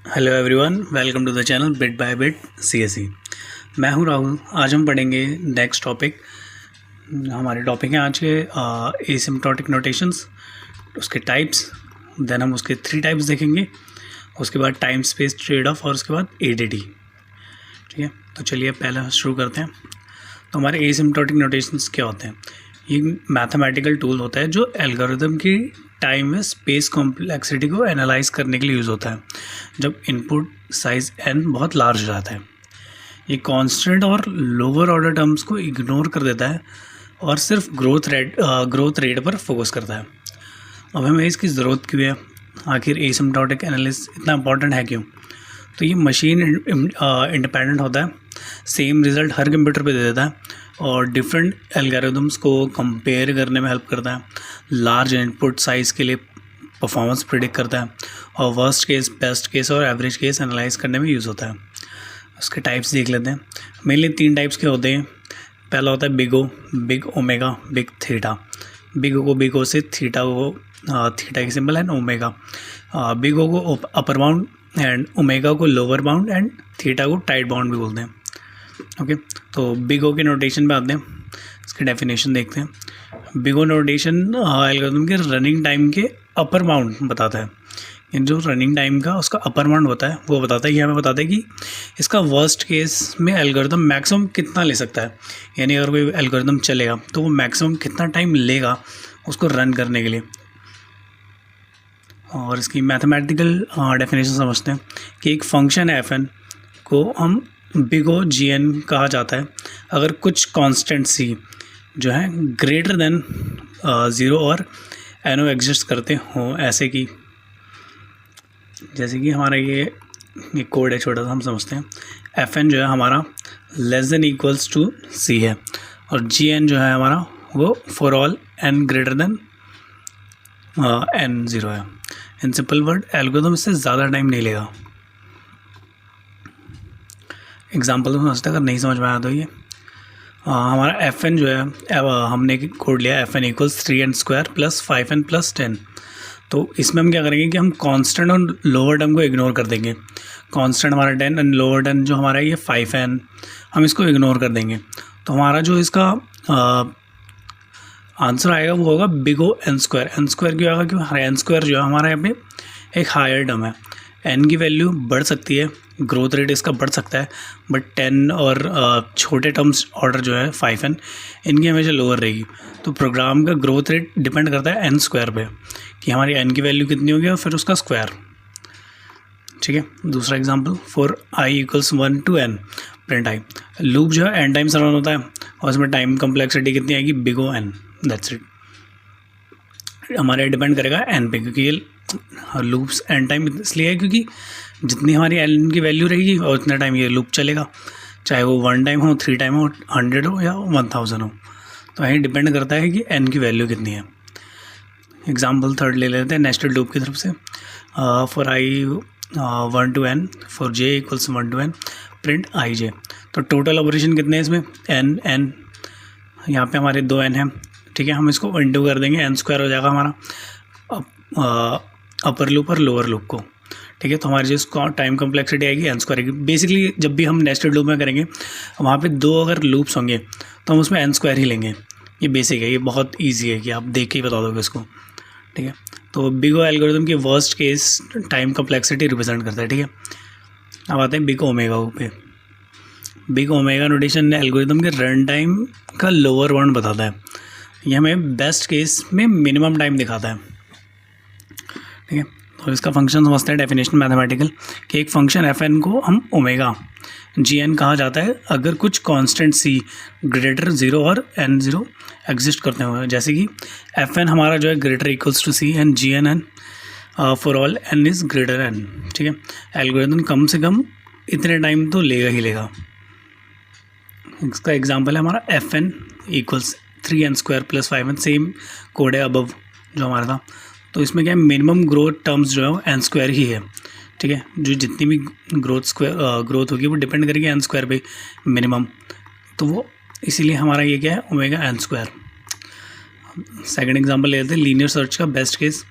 Hello everyone, welcome to the channel bit by bit CSE. मैं हूं राहुल। आज हम पढ़ेंगे नेक्स्ट टॉपिक। हमारे टॉपिक हैं आज के एसिम्प्टोटिक नोटेशंस, उसके टाइप्स। देन हम उसके 3 टाइप्स देखेंगे। उसके बाद टाइम स्पेस ट्रेड ऑफ और उसके बाद एडीटी। ठीक है, तो चलिए पहले शुरू करते हैं। तो हमारे एसिम्प्टोटिक नोटेशंस क्या होते हैं? ये मैथमेटिकल टूल होता है जो एल्गोरिदम की टाइम व स्पेस कॉम्प्लेक्सिटी को एनालाइज करने के लिए यूज़ होता है जब इनपुट साइज n बहुत लार्ज हो जाता है। ये कांस्टेंट और लोअर ऑर्डर टर्म्स को इग्नोर कर देता है और सिर्फ ग्रोथ रेट पर फोकस करता है। अब हमें इसकी ज़रूरत क्यों है? आखिर एसिम्प्टोटिक एनालिसिस इतना इंपॉर्टेंट है क्यों? तो ये मशीन इंडिपेंडेंट होता है, सेम रिज़ल्ट हर कंप्यूटर पे दे देता है और डिफरेंट एल्गोरिदम्स को कंपेयर करने में हेल्प करता है। लार्ज इनपुट साइज़ के लिए परफॉर्मेंस प्रिडिक्ट करता है और वर्स्ट केस, बेस्ट केस और एवरेज केस एनालाइज करने में यूज़ होता है। उसके टाइप्स देख लेते हैं। मेनली 3 टाइप्स के होते हैं। पहला होता है big O, big omega, big theta. Big O को बिग ओ से, थीटा को थीटा की symbol and omega. Big O को अपर बाउंड एंड ओमेगा को लोअर बाउंड एंड थीटा को टाइट बाउंड भी बोलते हैं। ओके, तो बिग ओ के नोटेशन पे आते हैं। इसकी डेफिनेशन देखते हैं। बिग ओ नोटेशन एल्गोरिथम के रनिंग टाइम के अपर बाउंड बताता है। इन जो रनिंग टाइम का उसका अपर बाउंड होता है वो बताता है कि हमें बताता है कि इसका वर्स्ट केस में एल्गोरिथम मैक्सिमम कितना ले सकता है। यानी अगर कोई एल्गोरिथम चलेगा तो वो मैक्सिमम कितना टाइम लेगा उसको रन करने के लिए। और इसकी मैथमेटिकल डेफिनेशन समझते हैं कि एक फंक्शन है fn को हम बिग ओ gn कहा जाता है अगर कुछ कांस्टेंट c जो है ग्रेटर देन 0 और एनो एग्जिस्ट करते हों। ऐसे कि जैसे कि हमारा ये कोड है छोटा सा, हम समझते हैं fn जो है हमारा less than equals to c है और gn जो है हमारा वो for all n greater than n 0 है। इन सिंपल वर्ड एल्गोरिथम इससे ज़्यादा टाइम नहीं लेगा। एग्जाम्पल तो समझते अगर नहीं समझ में आया तो ये हमारा fn जो है हमने कोड लिया fn equals 3n² plus 5n plus 10। तो इसमें हम क्या करेंगे कि हम कांस्टेंट और लोअर टर्म को इग्नोर कर देंगे। कांस्टेंट हमारा 10 एंड लोअर टर्म जो हमारा ये 5n, हम इसको इग्नोर कर देंगे। तो हमारा जो इसका आंसर आएगा वो होगा बिग ओ n²। n² क्यों आएगा? क्योंकि हमारा n² जो है हमारा यहाँ पे एक हायर टर्म है। n की वैल्यू बढ़ सकती है, ग्रोथ रेट इसका बढ़ सकता है, बट 10 और छोटे टर्म्स ऑर्डर जो है 5n इनकी हमेशा लोअर रहेगी। तो प्रोग्राम का ग्रोथ रेट डिपेंड करता है n² पे कि हमारी n की वैल्यू कितनी होगी और फिर उसका स्क्वायर। ठीक है, दूसरा example for i equals 1 to n print i। Loop जो है n टाइम्स रन होता है और इसमें टाइम कम्प्लेक्सिटी कितनी आएगी? Big O n। That's it. हमारे डिपेंड करेगा n पे, क्योंकि ये लूप्स n टाइम इसलिए है क्योंकि जितनी हमारी n की वैल्यू रहेगी और उतना टाइम ये लूप चलेगा, चाहे वो 1 टाइम हो, 3 टाइम हो, 100 हो या 1000 हो। तो यही डिपेंड करता है कि n की वैल्यू कितनी है। एग्जाम्पल 3 ले लेते हैं नेस्टेड लूप की तरफ से। For i 1 to n, for j equals 1 to n print ij। तो टोटल ऑपरेशन कितने हैं इसमें? n यहाँ पे हमारे 2n हैं। ठीक है, हम इसको इंटू कर देंगे, n² हो जाएगा हमारा अपर लूप और लोअर लूप को। ठीक है, तो हमारी जो टाइम कम्प्लेक्सिटी आएगी n² आएगी। बेसिकली जब भी हम नेस्टेड लूप में करेंगे वहाँ पे 2 अगर लूप्स होंगे तो हम उसमें n² ही लेंगे। ये बेसिक है, ये बहुत ईजी है कि आप देख के ही बता दोगे इसको। ठीक है, तो बिग ओ एल्गोरिथम की worst case time complexity represent करता है। ठीक है, अब आते हैं बिग ओमेगा पे। बिग ओमेगा नोटेशन एल्गोरिथम के रन टाइम का लोअर बाउंड बताता है। ये हमें बेस्ट केस में मिनिमम टाइम दिखाता है। ठीक है, तो इसका फंक्शन समझते हैं। डेफिनेशन मैथमेटिकल कि एक फंक्शन fn को हम ओमेगा gn कहा जाता है अगर कुछ कांस्टेंट c ग्रेटर 0 और n 0 एग्जिस्ट करते हुए। जैसे कि fn हमारा जो है greater equals to c and gn n for all n is greater n। ठीक है, एल्गोरिथम कम से कम इतने टाइम तो लेगा ही लेगा। इसका एग्जांपल है हमारा fn equals 3n² plus 5n। Same code है अबव जो हमारा था। तो इसमें क्या है, मिनिमम ग्रोथ टर्म्स जो है वो n² ही है। ठीक है, जो जितनी भी ग्रोथ होगी वो डिपेंड करेगी n² पे मिनिमम। तो वो इसीलिए हमारा ये क्या है, ओमेगा n²। सेकंड एग्जांपल ले लेते हैं लीनियर सर्च का। Best case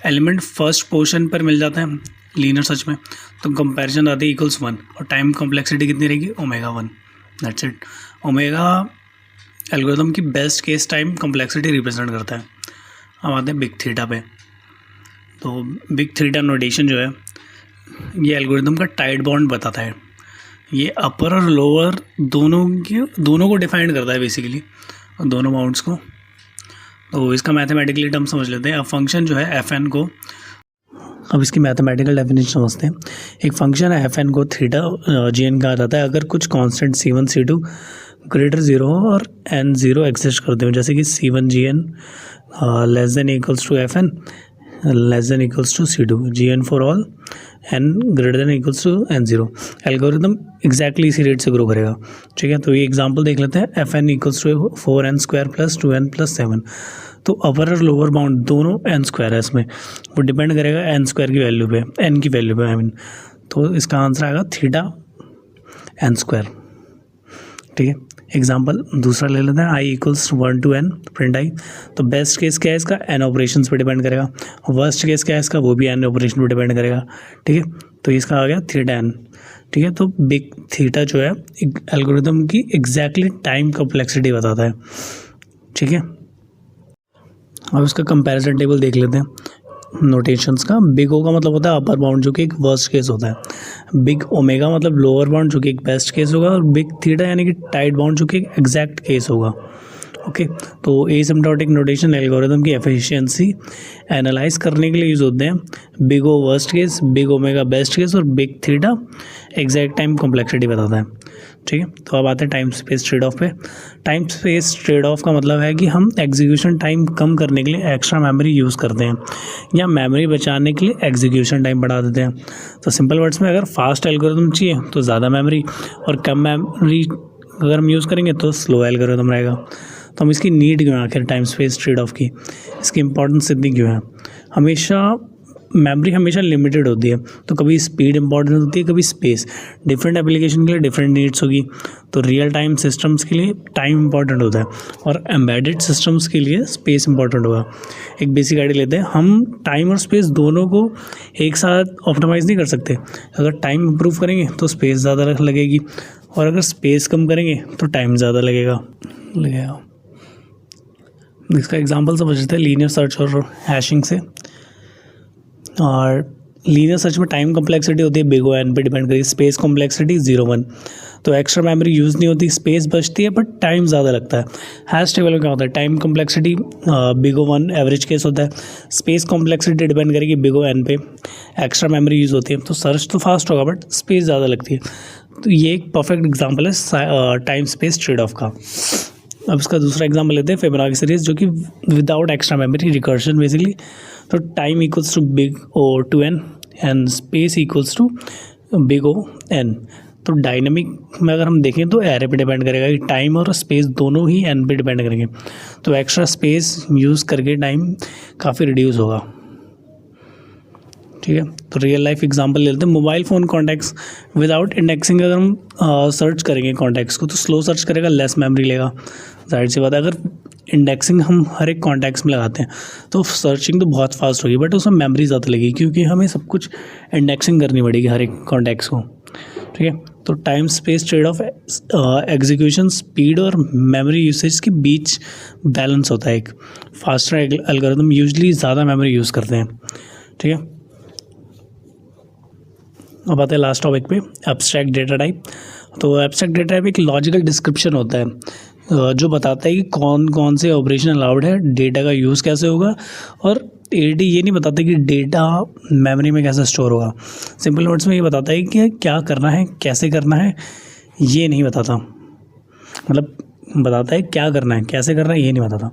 element first position पर मिल जाता है लीनियर सर्च में, तो कंपैरिजन आती है इक्वल्स 1 और टाइम कॉम्प्लेक्सिटी कितनी रहेगी, omega 1, that's it. Omega algorithm की best case time complexity represent करता है। अब आते हैं बिग थीटा पे। तो बिग थीटा नोटेशन जो है ये एल्गोरिथम का टाइट बाउंड बताता है। ये अपर और लोअर दोनों को डिफाइन करता है बेसिकली, दोनों बाउंड्स को। तो इसका मैथमेटिकली टर्म समझ लेते हैं। अब फंक्शन जो है एफ एन को, अब इसकी मैथमेटिकल डेफिनेशन समझते हैं। एक फंक्शन है एफ एन को थीटा जी एन कहा जाता है अगर कुछ कांस्टेंट C1 C2 ग्रेटर 0 हो और n 0 एग्जिस्ट करते हो, जैसे कि C1 GN less than equals to F N less than equals to C2 GN for all n greater than equals to n0। Algorithm exactly इसी रेट से grow करेगा, ठीक है। तो ये एग्जांपल देख लेते हैं। F N equals to 4n² plus 2n plus 7। तो अपर और लोअर बाउंड दोनों n² है इसमें, वो डिपेंड करेगा n² की वैल्यू पे, n की वैल्यू पे आई मीन। तो इसका आंसर आएगा थीटा n², ठीक है। एग्जाम्पल दूसरा ले लेते हैं। i equals 1 to n print i। तो बेस्ट केस क्या है इसका, n ऑपरेशंस पे डिपेंड करेगा। वर्स्ट केस क्या है इसका, वो भी n ऑपरेशन पे डिपेंड करेगा, ठीक है। तो इसका आ गया थीटा n, ठीक है। तो बिग थीटा जो है एल्गोरिथम की एग्जैक्टली टाइम कॉम्प्लेक्सिटी बताता है, ठीक है। अब इसका कंपैरिजन टेबल देख लेते हैं नोटेशंस का। बिग ओ का मतलब होता है अपर बाउंड जो कि एक वर्स्ट केस होता है। बिग ओमेगा मतलब लोअर बाउंड जो कि एक बेस्ट केस होगा, और बिग थीटा यानी कि टाइट बाउंड जो कि एक एग्जैक्ट केस होगा, ओके। तो एसिम्प्टोटिक नोटेशन एल्गोरिथम की एफिशिएंसी एनालाइज करने के लिए यूज़ होते हैं। Big O worst case, big omega best case और big theta exact time complexity बताता है, ठीक है। तो अब आते हैं टाइम स्पेस ट्रेड ऑफ पे। टाइम स्पेस ट्रेड ऑफ का मतलब है कि हम एग्जीक्यूशन टाइम कम करने के लिए एक्स्ट्रा मेमोरी यूज़ करते हैं या मेमोरी बचाने के लिए एग्जीक्यूशन टाइम बढ़ा देते हैं। तो सिंपल वर्ड्स में अगर फास्ट एल्गोरिथम चाहिए तो ज़्यादा मेमोरी, और कम मेमोरी अगर हम यूज़ करेंगे तो स्लो एल्गोरिथम रहेगा। तो हम इसकी नीड क्यों है आखिर टाइम स्पेस ट्रेड ऑफ की, इसकी इंपॉर्टेंस इतनी क्यों है। मेमोरी हमेशा लिमिटेड होती है, तो कभी स्पीड इंपॉर्टेंट होती है, कभी स्पेस। डिफरेंट एप्लीकेशन के लिए डिफरेंट नीड्स होगी। तो रियल टाइम सिस्टम्स के लिए टाइम इंपॉर्टेंट होता है और एम्बेडेड सिस्टम्स के लिए स्पेस इंपॉर्टेंट होगा। एक बेसिक आइडिया लेते हैं, हम टाइम और स्पेस दोनों को एक साथ ऑप्टिमाइज़ नहीं कर सकते। अगर टाइम इंप्रूव करेंगे तो स्पेस ज़्यादा लगेगी, और अगर स्पेस कम करेंगे तो टाइम ज़्यादा लगेगा। इसका एग्जांपल समझ लेते हैं लीनियर सर्च और हैशिंग से। और लीनियर सर्च में टाइम कॉम्प्लेक्सिटी होती है बिग ओ एन पे डिपेंड करेगी, स्पेस कॉम्प्लेक्सिटी 0-1। तो एक्स्ट्रा मेमोरी यूज़ नहीं होती, स्पेस बचती है बट टाइम ज़्यादा लगता है। हैश टेबल में क्या होता है, time complexity big O 1 average case होता है, स्पेस कॉम्प्लेक्सिटी डिपेंड करेगी बिग ओ एन पे, एक्स्ट्रा मेमोरी यूज़ होती है। तो सर्च तो फास्ट होगा बट स्पेस ज़्यादा लगती है। तो ये एक परफेक्ट एग्जाम्पल है टाइम स्पेस ट्रेड ऑफ का। अब इसका दूसरा एग्जाम्पल लेते हैं फिबोनाची सीरीज, जो कि without extra memory recursion basically. तो time equals to big O two N and space equals to big O N. तो डायनेमिक में अगर हम देखें तो एरे पे डिपेंड करेगा कि टाइम और स्पेस दोनों ही एन पे डिपेंड करेंगे। तो एक्स्ट्रा स्पेस यूज़ करके टाइम काफ़ी रिड्यूस होगा, ठीक है। तो रियल लाइफ एग्जांपल ले लेते हैं। Mobile phone contacts without indexing अगर हम सर्च करेंगे कॉन्टैक्ट्स को तो स्लो सर्च करेगा, लेस मेमोरी लेगा, जाहिर सी बात है। अगर इंडेक्सिंग हम हर एक कॉन्टैक्ट्स में लगाते हैं तो सर्चिंग तो बहुत फास्ट होगी बट उसमें मेमोरी ज़्यादा लगेगी, क्योंकि हमें सब कुछ इंडेक्सिंग करनी पड़ेगी हर एक कॉन्टैक्ट्स को, ठीक है। तो time space trade of execution speed और मेमोरी यूसेज के बीच बैलेंस होता है। एक फास्टर एल्गोरिथम यूजली ज़्यादा मेमोरी यूज़ करते हैं, ठीक है। अब आते हैं लास्ट टॉपिक पे, एब्स्ट्रैक्ट डेटा टाइप। तो एब्स्ट्रैक्ट डेटा टाइप एक लॉजिकल डिस्क्रिप्शन होता है जो बताता है कि कौन कौन से ऑपरेशन अलाउड है, डेटा का यूज़ कैसे होगा, और एडी ये नहीं बताता कि डेटा मेमोरी में कैसे स्टोर होगा। सिंपल वर्ड्स में ये बताता है कि क्या करना है, कैसे करना है, ये नहीं बताता। मतलब बताता है क्या करना है, कैसे करना है, ये नहीं बताता।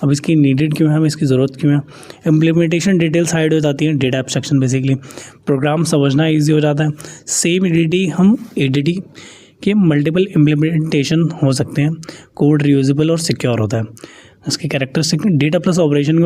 अब इसकी नीडेड क्यों है, हमें इसकी ज़रूरत क्यों है। इम्प्लीमेंटेशन डिटेल्स हाइड हो जाती है, डेटा एब्स्ट्रैक्शन बेसिकली प्रोग्राम समझना इजी हो जाता है। सेम एडीटी हम एडीटी के मल्टीपल इम्प्लीमेंटेशन हो सकते हैं, कोड रीयूजेबल और सिक्योर होता है। इसकी कैरेक्टरिस्टिक डेटा प्लस ऑपरेशन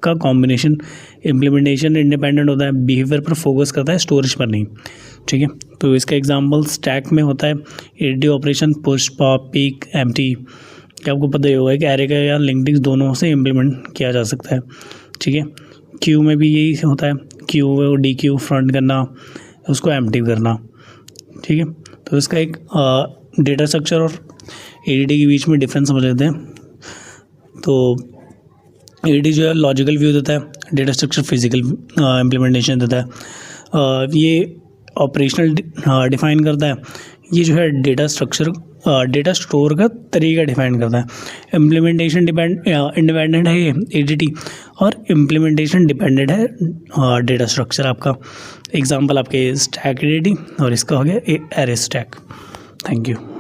का कॉम्बिनेशन, इम्प्लीमेंटेशन इंडिपेंडेंट होता है, बिहेवियर पर फोकस करता है, स्टोरेज पर नहीं, ठीक है। तो इसका एग्जांपल स्टैक में होता है AD operation, push, pop, peek, empty. क्या आपको पता ही होगा कि एरे का या लिंक्ड लिस्ट दोनों से इम्प्लीमेंट किया जा सकता है, ठीक है। क्यू में भी यही होता है, क्यू डी क्यू फ्रंट करना, उसको एम्प्टी करना, ठीक है। तो इसका एक डेटा स्ट्रक्चर और एडीडी के बीच में डिफरेंस समझ लेते हैं। तो एडीडी जो है लॉजिकल व्यू देता है, डेटा स्ट्रक्चर फिजिकल इम्प्लीमेंटेशन देता है। ये ऑपरेशनल डिफाइन करता है, ये जो है डेटा स्ट्रक्चर डेटा स्टोर का तरीका डिफाइन करता है। इम्प्लीमेंटेशन इंडिपेंडेंट है ये एडीडी, और इम्प्लीमेंटेशन डिपेंडेंट है डेटा स्ट्रक्चर आपका। एग्जांपल आपके स्टैक एडीडी और इसका हो गया एरे स्टैक। Thank you.